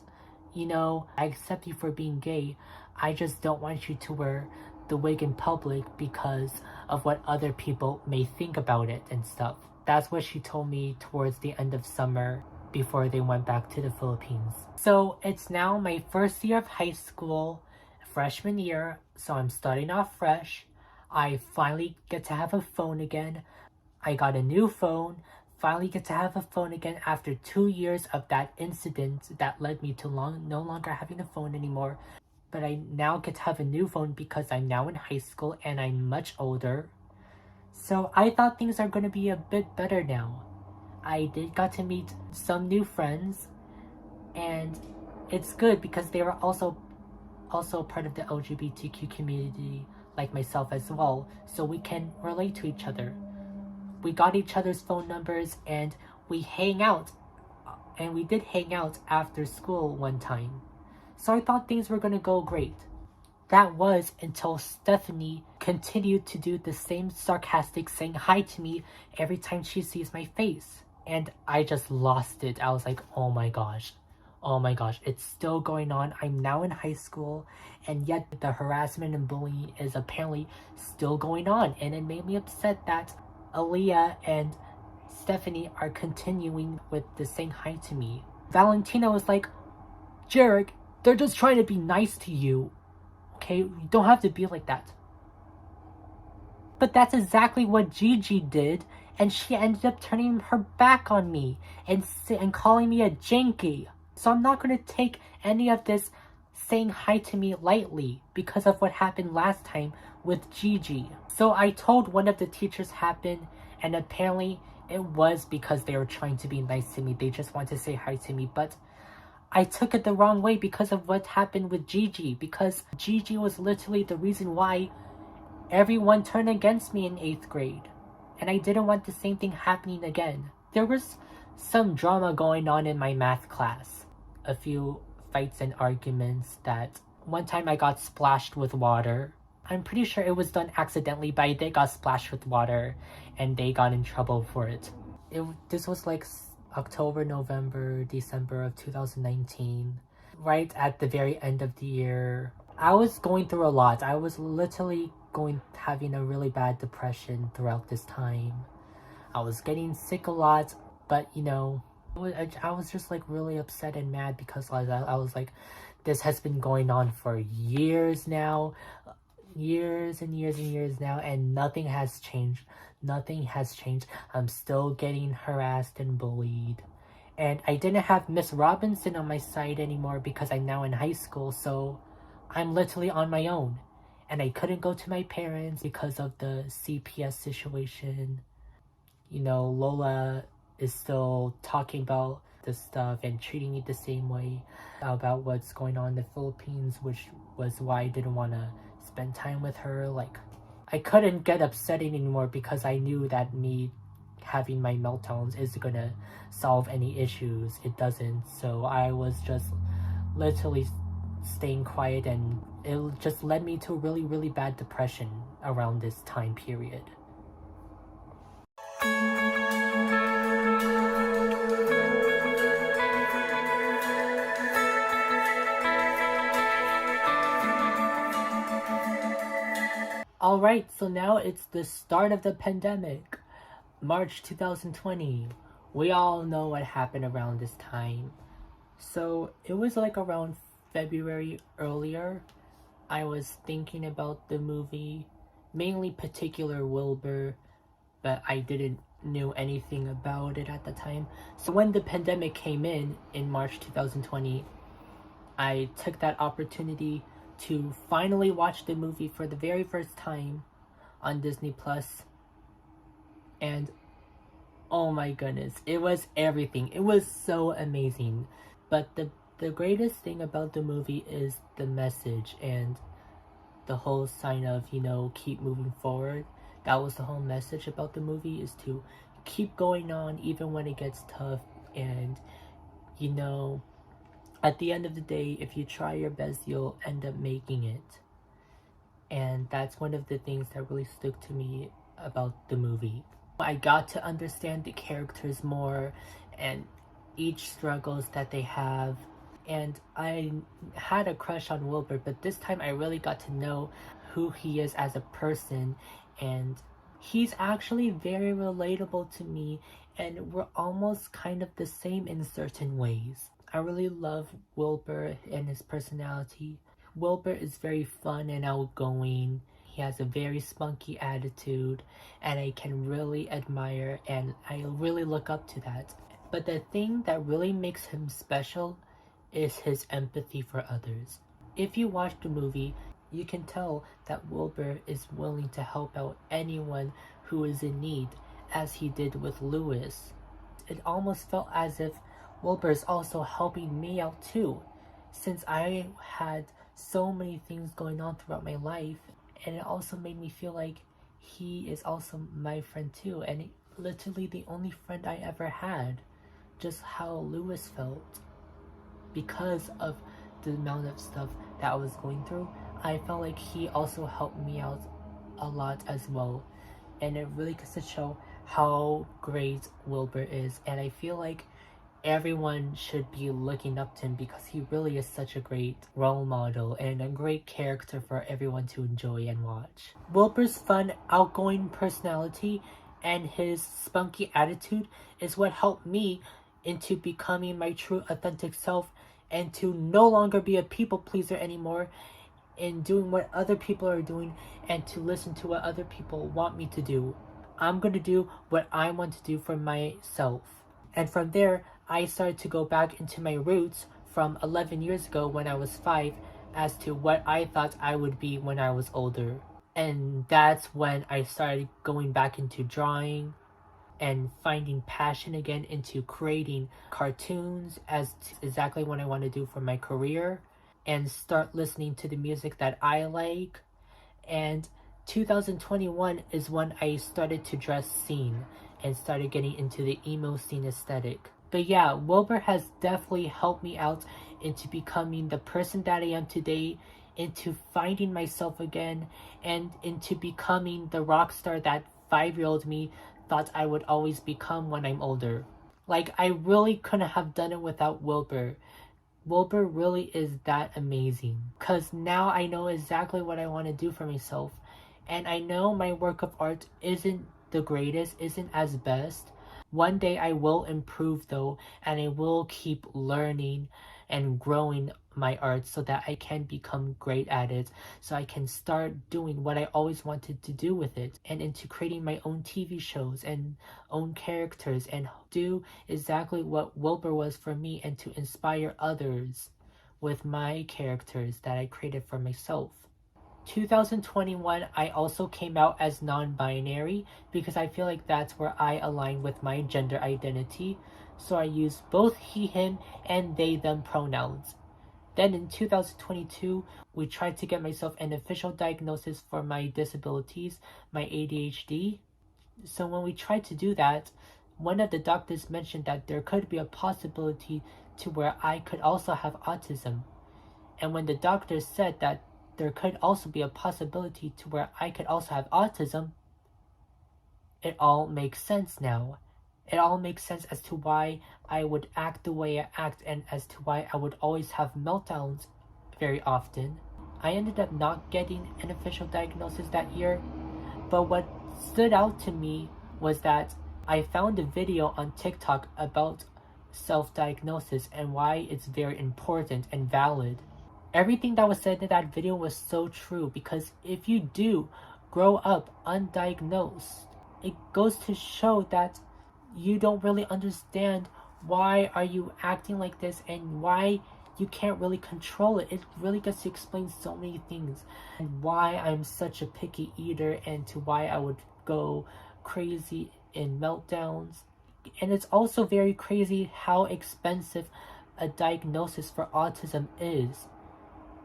I accept you for being gay. I just don't want you to wear the wig in public because of what other people may think about it and stuff. That's what she told me towards the end of summer before they went back to the Philippines. So it's now my first year of high school, freshman year, so I'm starting off fresh. I finally get to have a phone again. I got a new phone. Finally get to have a phone again after 2 years of that incident that led me to no longer having a phone anymore. But I now get to have a new phone because I'm now in high school and I'm much older. So I thought things are going to be a bit better now. I got to meet some new friends, and it's good because they were also part of the LGBTQ community like myself as well, so we can relate to each other. We got each other's phone numbers and we hang out, and we did hang out after school one time. So I thought things were going to go great. That was until Stephanie continued to do the same sarcastic saying hi to me every time she sees my face. And I just lost it. I was like, oh my gosh, it's still going on. I'm now in high school, and yet the harassment and bullying is apparently still going on. And it made me upset that Aliea and Stephanie are continuing with the saying hi to me. Valentina was like, Jarek, they're just trying to be nice to you. Okay, you don't have to be like that. But that's exactly what Gigi did, and she ended up turning her back on me and calling me a janky. So I'm not going to take any of this saying hi to me lightly because of what happened last time with Gigi. So I told one of the teachers happened, and apparently it was because they were trying to be nice to me. They just wanted to say hi to me, but I took it the wrong way because of what happened with Gigi, because Gigi was literally the reason why everyone turned against me in 8th grade. And I didn't want the same thing happening again. There was some drama going on in my math class. A few fights and arguments that one time I got splashed with water. I'm pretty sure it was done accidentally, but I did got splashed with water and they got in trouble for it. This was like October, November, December of 2019. Right at the very end of the year. I was going through a lot. I was literally having a really bad depression throughout this time. I was getting sick a lot, but you know, I was just like really upset and mad because I was like, this has been going on for years now, years and years and years now, and nothing has changed. Nothing has changed. I'm still getting harassed and bullied. And I didn't have Miss Robinson on my side anymore because I'm now in high school, so I'm literally on my own. And I couldn't go to my parents because of the CPS situation. You know, Lola is still talking about this stuff and treating me the same way about what's going on in the Philippines, which was why I didn't want to spend time with her. Like, I couldn't get upset anymore because I knew that me having my meltdowns isn't gonna solve any issues. It doesn't. So I was just literally staying quiet, and it just led me to really, really bad depression around this time period. Alright, so now it's the start of the pandemic. March 2020. We all know what happened around this time. So it was like around February earlier. I was thinking about the movie, mainly particular Wilbur, but I didn't know anything about it at the time. So when the pandemic came in March 2020, I took that opportunity to finally watch the movie for the very first time on Disney Plus. And oh my goodness, it was everything. It was so amazing. But the greatest thing about the movie is the message and the whole sign of, you know, keep moving forward. That was the whole message about the movie, is to keep going on even when it gets tough. And, you know, at the end of the day, if you try your best, you'll end up making it. And that's one of the things that really stuck to me about the movie. I got to understand the characters more and each struggles that they have. And I had a crush on Wilbur, but this time I really got to know who he is as a person, and he's actually very relatable to me, and we're almost kind of the same in certain ways. I really love Wilbur and his personality. Wilbur is very fun and outgoing. He has a very spunky attitude, and I can really admire and I really look up to that. But the thing that really makes him special is his empathy for others. If you watch the movie, you can tell that Wilbur is willing to help out anyone who is in need, as he did with Lewis. It almost felt as if Wilbur is also helping me out too, since I had so many things going on throughout my life, and it also made me feel like he is also my friend too, and literally the only friend I ever had, just how Lewis felt. Because of the amount of stuff that I was going through, I felt like he also helped me out a lot as well. And it really goes to show how great Wilbur is. And I feel like everyone should be looking up to him because he really is such a great role model and a great character for everyone to enjoy and watch. Wilbur's fun, outgoing personality and his spunky attitude is what helped me into becoming my true authentic self, and to no longer be a people pleaser anymore in doing what other people are doing and to listen to what other people want me to do. I'm going to do what I want to do for myself. And from there, I started to go back into my roots from 11 years ago when I was 5 as to what I thought I would be when I was older. And that's when I started going back into drawing and finding passion again into creating cartoons as exactly what I want to do for my career, and start listening to the music that I like. And 2021 is when I started to dress scene and started getting into the emo scene aesthetic. But yeah, Wilbur has definitely helped me out into becoming the person that I am today, into finding myself again, and into becoming the rock star that 5-year-old me thought I would always become when I'm older. Like, I really couldn't have done it without Wilbur. Wilbur really is that amazing. Because now I know exactly what I want to do for myself. And I know my work of art isn't the greatest, isn't as best. One day I will improve though, and I will keep learning and growing my art so that I can become great at it, so I can start doing what I always wanted to do with it, and into creating my own TV shows and own characters, and do exactly what Wilbur was for me, and to inspire others with my characters that I created for myself. 2021, I also came out as non-binary because I feel like that's where I align with my gender identity. So I use both he, him, and they, them pronouns. Then in 2022, we tried to get myself an official diagnosis for my disabilities, my ADHD. So when we tried to do that, one of the doctors mentioned that there could be a possibility to where I could also have autism. And when the doctor said that there could also be a possibility to where I could also have autism, it all makes sense now. It all makes sense as to why I would act the way I act, and as to why I would always have meltdowns very often. I ended up not getting an official diagnosis that year, but what stood out to me was that I found a video on TikTok about self-diagnosis and why it's very important and valid. Everything that was said in that video was so true, because if you do grow up undiagnosed, it goes to show that you don't really understand why are you acting like this and why you can't really control it. It really gets to explain so many things, and why I'm such a picky eater, and to why I would go crazy in meltdowns. And it's also very crazy how expensive a diagnosis for autism is.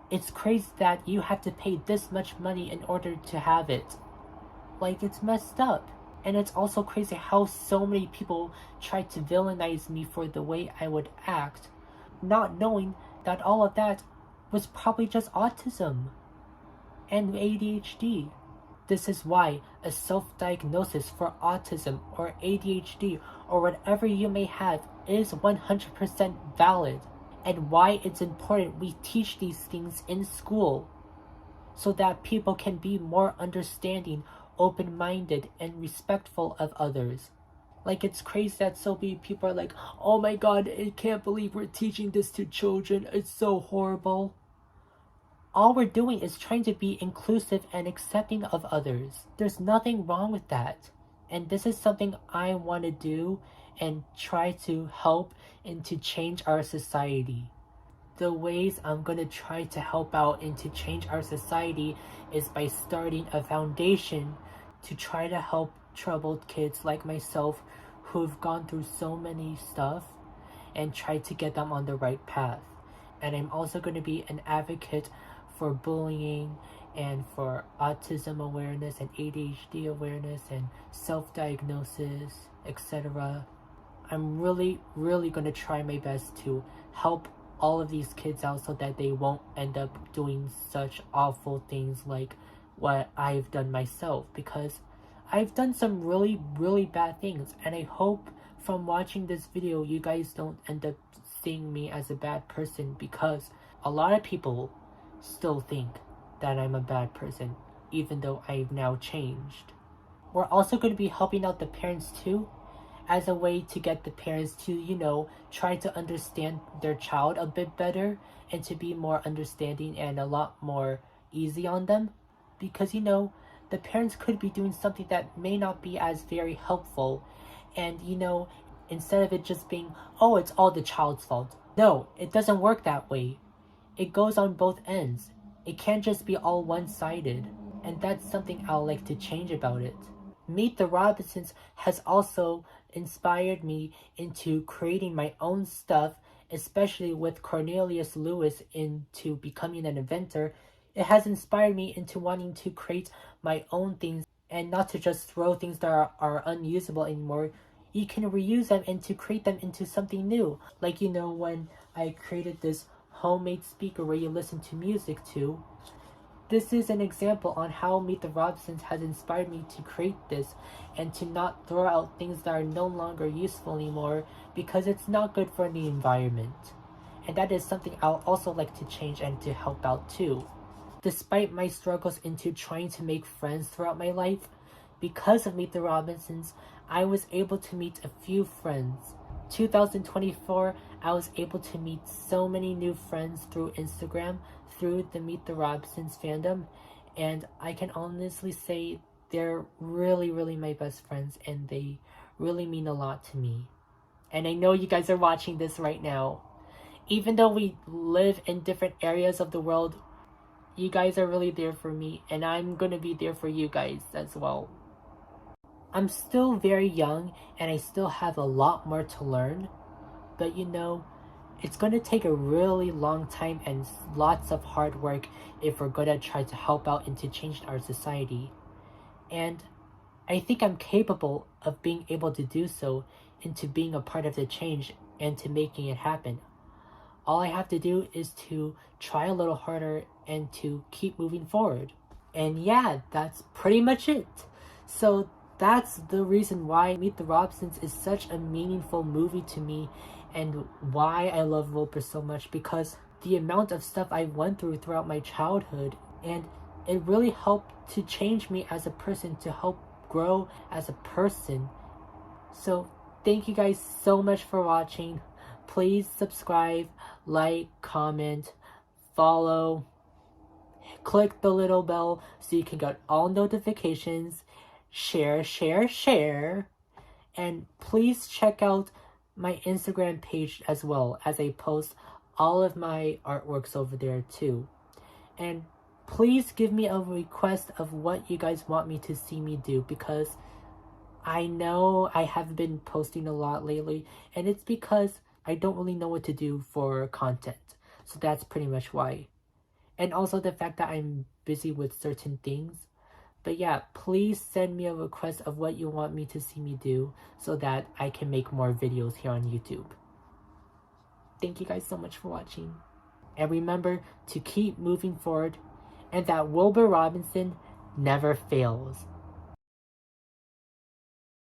It's crazy that you have to pay this much money in order to have it. Like, it's messed up. And it's also crazy how so many people try to villainize me for the way I would act, not knowing that all of that was probably just autism and ADHD. This is why a self-diagnosis for autism or ADHD or whatever you may have is 100% valid, and why it's important we teach these things in school so that people can be more understanding, open-minded, and respectful of others. Like, it's crazy that so many people are like, oh my god, I can't believe we're teaching this to children, it's so horrible. All we're doing is trying to be inclusive and accepting of others. There's nothing wrong with that. And this is something I want to do and try to help and to change our society. The ways I'm going to try to help out and to change our society is by starting a foundation to try to help troubled kids like myself who've gone through so many stuff, and try to get them on the right path. And I'm also going to be an advocate for bullying and for autism awareness and ADHD awareness and self-diagnosis, etc. I'm really going to try my best to help all of these kids out so that they won't end up doing such awful things like what I've done myself, because I've done some really bad things, and I hope from watching this video you guys don't end up seeing me as a bad person, because a lot of people still think that I'm a bad person even though I've now changed. We're also going to be helping out the parents too, as a way to get the parents to, try to understand their child a bit better, and to be more understanding and a lot more easy on them. Because, the parents could be doing something that may not be as very helpful. And instead of it just being, oh, it's all the child's fault. No, it doesn't work that way. It goes on both ends. It can't just be all one-sided. And that's something I'll like to change about it. Meet the Robinsons has also inspired me into creating my own stuff, especially with Cornelius Lewis into becoming an inventor. It has inspired me into wanting to create my own things and not to just throw things that are unusable anymore. You can reuse them and to create them into something new. Like, when I created this homemade speaker where you listen to music to. This is an example on how Meet the Robinsons has inspired me to create this and to not throw out things that are no longer useful anymore because it's not good for the environment. And that is something I'll also like to change and to help out too. Despite my struggles into trying to make friends throughout my life, because of Meet the Robinsons, I was able to meet a few friends. 2024, I was able to meet so many new friends through Instagram, through the Meet the Robinsons fandom, and I can honestly say they're really, really my best friends, and they really mean a lot to me. And I know you guys are watching this right now. Even though we live in different areas of the world, you guys are really there for me, and I'm gonna be there for you guys as well. I'm still very young, and I still have a lot more to learn, but it's going to take a really long time and lots of hard work if we're going to try to help out and to change our society. And I think I'm capable of being able to do so and to being a part of the change and to making it happen. All I have to do is to try a little harder and to keep moving forward. And yeah, that's pretty much it. So that's the reason why Meet the Robinsons is such a meaningful movie to me and why I love Wilbur so much, because the amount of stuff I went through throughout my childhood, and it really helped to change me as a person, to help grow as a person. So thank you guys so much for watching. Please subscribe, like, comment, follow, click the little bell so you can get all notifications, share, and please check out my Instagram page as well, as I post all of my artworks over there too. And please give me a request of what you guys want me to see me do, because I know I have been posting a lot lately, and it's because I don't really know what to do for content. So that's pretty much why. And also the fact that I'm busy with certain things. But yeah, please send me a request of what you want me to see me do so that I can make more videos here on YouTube. Thank you guys so much for watching. And remember to keep moving forward, and that Wilbur Robinson never fails.